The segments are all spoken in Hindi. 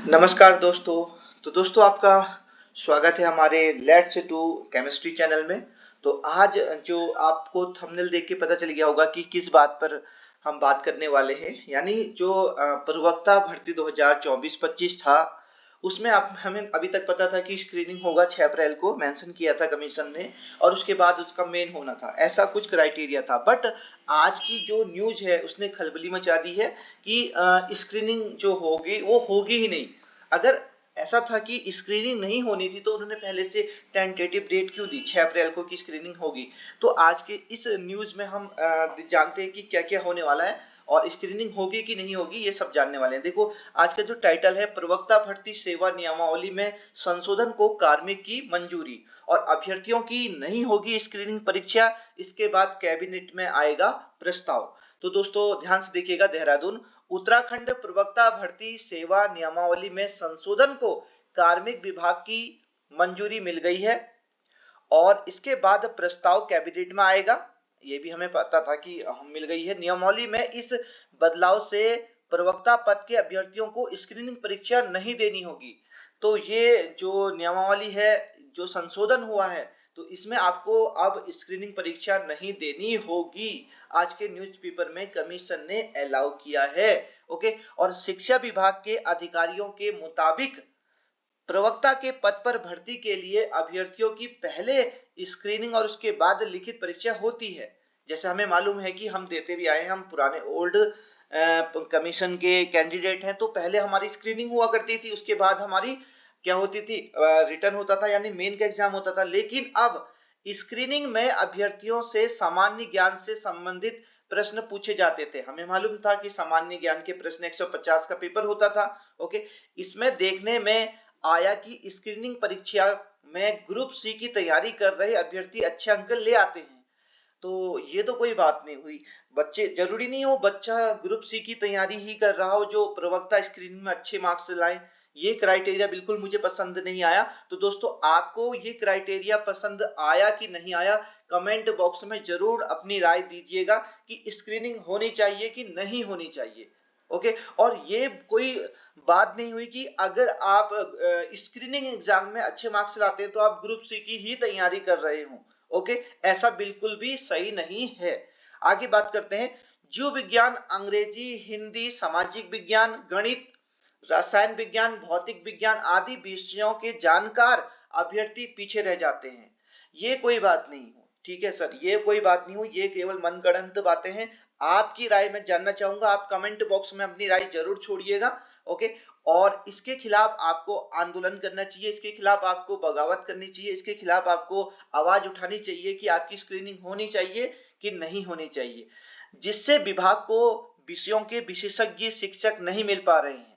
नमस्कार दोस्तों। तो दोस्तों आपका स्वागत है हमारे लेट्स डू केमिस्ट्री चैनल में। तो आज जो आपको थंबनेल देख के पता चल गया होगा कि किस बात पर हम बात करने वाले हैं, यानी जो प्रवक्ता भर्ती 2024-25 था, उसमें आप हमें अभी तक पता था कि स्क्रीनिंग होगा 6 अप्रैल को, मेंशन किया था कमीशन ने, और उसके बाद उसका मेन होना था, ऐसा कुछ क्राइटेरिया था। बट आज की जो न्यूज है उसने खलबली मचा दी है कि स्क्रीनिंग जो होगी वो होगी ही नहीं। अगर ऐसा था कि स्क्रीनिंग नहीं होनी थी तो उन्होंने पहले से टेंटेटिव डेट क्यों दी 6 अप्रैल को की स्क्रीनिंग होगी। तो आज के इस न्यूज में हम जानते हैं कि क्या क्या होने वाला है और स्क्रीनिंग होगी कि नहीं होगी, ये सब जानने वाले हैं। देखो, आज का जो टाइटल है, प्रवक्ता भर्ती सेवा नियमावली में संशोधन को कार्मिक की मंजूरी, और अभ्यर्थियों की नहीं होगी स्क्रीनिंग परीक्षा, इसके बाद कैबिनेट में आएगा प्रस्ताव। तो दोस्तों ध्यान से देखिएगा। देहरादून, उत्तराखंड प्रवक्ता भर्ती सेवा नियमावली में संशोधन को कार्मिक विभाग की मंजूरी मिल गई है और इसके बाद प्रस्ताव कैबिनेट में आएगा। ये भी हमें पता था कि हम मिल गई है। नियमावली में इस बदलाव से प्रवक्ता पद के अभ्यर्थियों को स्क्रीनिंग परीक्षा नहीं देनी होगी। तो ये जो नियमावली है, जो संशोधन हुआ है, तो इसमें आपको अब स्क्रीनिंग परीक्षा नहीं देनी होगी। आज के न्यूज़पेपर में कमीशन ने अलाउ किया है। ओके। और शिक्षा विभाग के अधिकारियों के मुताबिक प्रवक्ता के पद पर भर्ती के लिए अभ्यर्थियों की पहले स्क्रीनिंग और उसके बाद लिखित परीक्षा होती है। जैसे हमें मालूम है कि हम देते भी आए हैं, हम पुराने ओल्ड कमीशन के कैंडिडेट हैं, तो पहले हमारी स्क्रीनिंग हुआ करती थी, उसके बाद हमारी क्या होती थी, रिटर्न होता था, यानी मेन का एग्जाम होता था। लेकिन अब स्क्रीनिंग में अभ्यर्थियों से सामान्य ज्ञान से संबंधित प्रश्न पूछे जाते थे। हमें मालूम था कि सामान्य ज्ञान के प्रश्न 150 का पेपर होता था। ओके। इसमें देखने में आया कि स्क्रीनिंग परीक्षा में ग्रुप सी की तैयारी कर रहे अभ्यर्थी अच्छे अंक ले आते हैं। तो ये तो कोई बात नहीं हुई। बच्चे, जरूरी नहीं हो बच्चा ग्रुप सी की तैयारी ही कर रहा हो जो प्रवक्ता स्क्रीनिंग में अच्छे मार्क्स लाए। ये क्राइटेरिया बिल्कुल मुझे पसंद नहीं आया। तो दोस्तों, आपको ये क्राइटेरिया पसंद आया कि नहीं आया, कमेंट बॉक्स में जरूर अपनी राय दीजिएगा कि स्क्रीनिंग होनी चाहिए कि नहीं होनी चाहिए। ओके। और ये कोई बात नहीं हुई कि अगर आप स्क्रीनिंग एग्जाम में अच्छे मार्क्स लाते हैं तो आप ग्रुप सी की ही तैयारी कर रहे हो। ओके। ऐसा बिल्कुल भी सही नहीं है। आगे बात करते हैं। जीव विज्ञान, अंग्रेजी, हिंदी, सामाजिक विज्ञान, गणित, रसायन विज्ञान, भौतिक विज्ञान आदि विषयों के जानकार अभ्यर्थी पीछे रह जाते हैं। ये कोई बात नहीं हो, ठीक है सर, ये कोई बात नहीं हो, ये केवल मनगढ़ंत बातें हैं। आपकी राय मैं जानना चाहूंगा, आप कमेंट बॉक्स में अपनी राय जरूर छोड़िएगा। ओके। और इसके खिलाफ आपको आंदोलन करना चाहिए, इसके खिलाफ आपको बगावत करनी चाहिए, इसके खिलाफ आपको आवाज उठानी चाहिए कि आपकी स्क्रीनिंग होनी चाहिए कि नहीं होनी चाहिए, जिससे विभाग को विषयों के विशेषज्ञ शिक्षक नहीं मिल पा रहे हैं।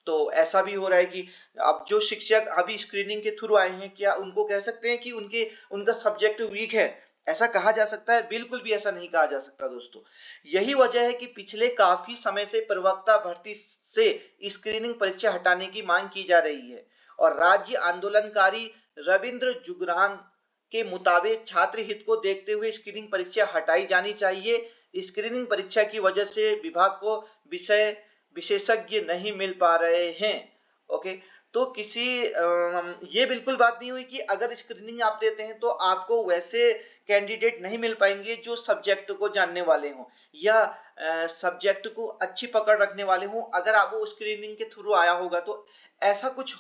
तो ऐसा भी हो रहा है कि अब जो शिक्षक अभी स्क्रीनिंग के थ्रू आए हैं, क्या उनको कह सकते हैं कि उनका सब्जेक्ट वीक है? ऐसा कहा जा सकता है? बिल्कुल भी ऐसा नहीं कहा जा सकता दोस्तों। यही वजह है कि पिछले काफी समय से प्रवक्ता भर्ती से स्क्रीनिंग परीक्षा हटाने की मांग की जा रही है, और राज्य आंदोलनकारी रविंद्र जुगरान के मुताबिक छात्र हित को देखते हुए स्क्रीनिंग परीक्षा हटाई जानी चाहिए। स्क्रीनिंग परीक्षा की वजह से विभाग को विषय विशेषज्ञ नहीं मिल पा रहे हैं। ओके। तो ये बिल्कुल बात नहीं हुई कि अगर स्क्रीनिंग आप देते हैं तो आपको वैसे कैंडिडेट नहीं मिल पाएंगे जो सब्जेक्ट को जानने वाले हों या सब्जेक्ट को अच्छी पकड़ रखने वाले हों, अगर आप वो स्क्रीनिंग के थ्रू आया होगा तो ऐसा कुछ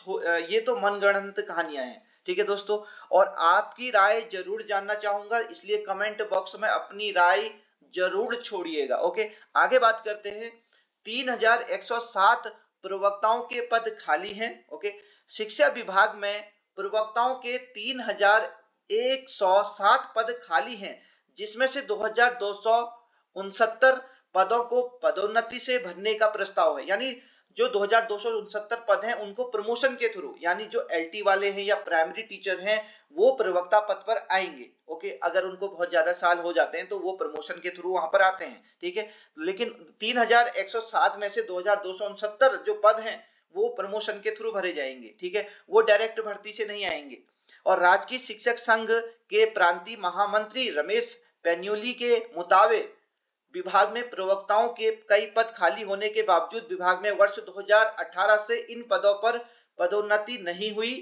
ये तो मनगढ़ंत कहानियां हैं। ठीक है दोस्तों। और आपकी राय जरूर जानना चाहूंगा, इसलिए कमेंट बॉक्स में अपनी राय जरूर छोड़िएगा। ओके। आगे बात करते हैं। 3107 प्रवक्ताओं के पद खाली हैं। ओके। शिक्षा विभाग में प्रवक्ताओं के 3107 पद खाली हैं, जिसमें से 2269 पदों को पदोन्नति से भरने का प्रस्ताव है। यानी जो 2269 पद हैं उनको प्रमोशन के थ्रू, यानी जो एलटी वाले हैं या प्राइमरी टीचर हैं वो प्रवक्ता पद पर आएंगे। ओके। अगर उनको बहुत ज्यादा साल हो जाते हैं तो वो प्रमोशन के थ्रू वहां पर आते हैं। ठीक है। लेकिन 3107 में से 2269 जो पद हैं वो प्रमोशन के थ्रू भरे जाएंगे। ठीक है। वो डायरेक्ट भर्ती से नहीं आएंगे। और राजकीय शिक्षक संघ के प्रांतीय महामंत्री रमेश पेन्यूली के मुताबिक विभाग में प्रवक्ताओं के कई पद खाली होने के बावजूद विभाग में वर्ष 2018 से इन पदों पर पदोन्नति नहीं हुई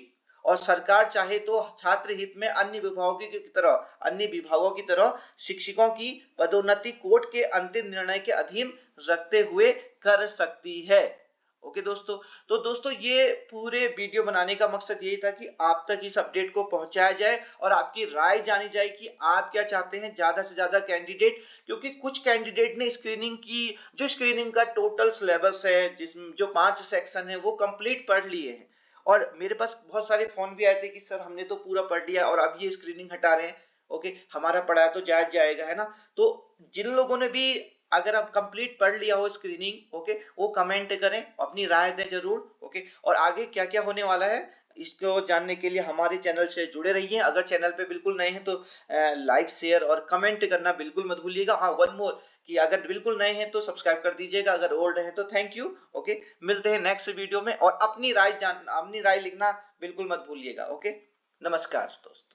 और सरकार चाहे तो छात्र हित में अन्य विभागों की तरह शिक्षकों की पदोन्नति कोर्ट के अंतिम निर्णय के अधीन रखते हुए कर सकती है। ओके दोस्तों, तो दोस्तों ये पूरे वीडियो बनाने का मकसद यही था कि आप तक इस अपडेट को पहुंचाया जाए और आपकी राय जानी जाए कि आप क्या चाहते हैं ज्यादा से ज्यादा कैंडिडेट, क्योंकि कुछ कैंडिडेट ने स्क्रीनिंग का टोटल सिलेबस है जिसमें जो 5 सेक्शन है वो कंप्लीट पढ़ लिए हैं और मेरे पास बहुत सारे फोन भी आए थे कि सर हमने तो पूरा पढ़ लिया और अब ये स्क्रीनिंग हटा रहे हैं। ओके, हमारा पढ़ाया तो जाएगा, है ना। तो जिन लोगों ने भी अगर आप कंप्लीट पढ़ लिया हो स्क्रीनिंग, ओके, वो कमेंट करें, अपनी राय दें जरूर। ओके, और आगे क्या क्या होने वाला है इसको जानने के लिए हमारे चैनल से जुड़े रहिए। अगर चैनल पे बिल्कुल नए हैं तो लाइक शेयर और कमेंट करना बिल्कुल मत भूलिएगा। हाँ, वन मोर कि अगर बिल्कुल नए हैं तो सब्सक्राइब कर दीजिएगा, अगर ओल्ड हैं तो थैंक यू। ओके, मिलते हैं नेक्स्ट वीडियो में और अपनी राय लिखना बिल्कुल मत भूलिएगा। ओके, नमस्कार दोस्तों।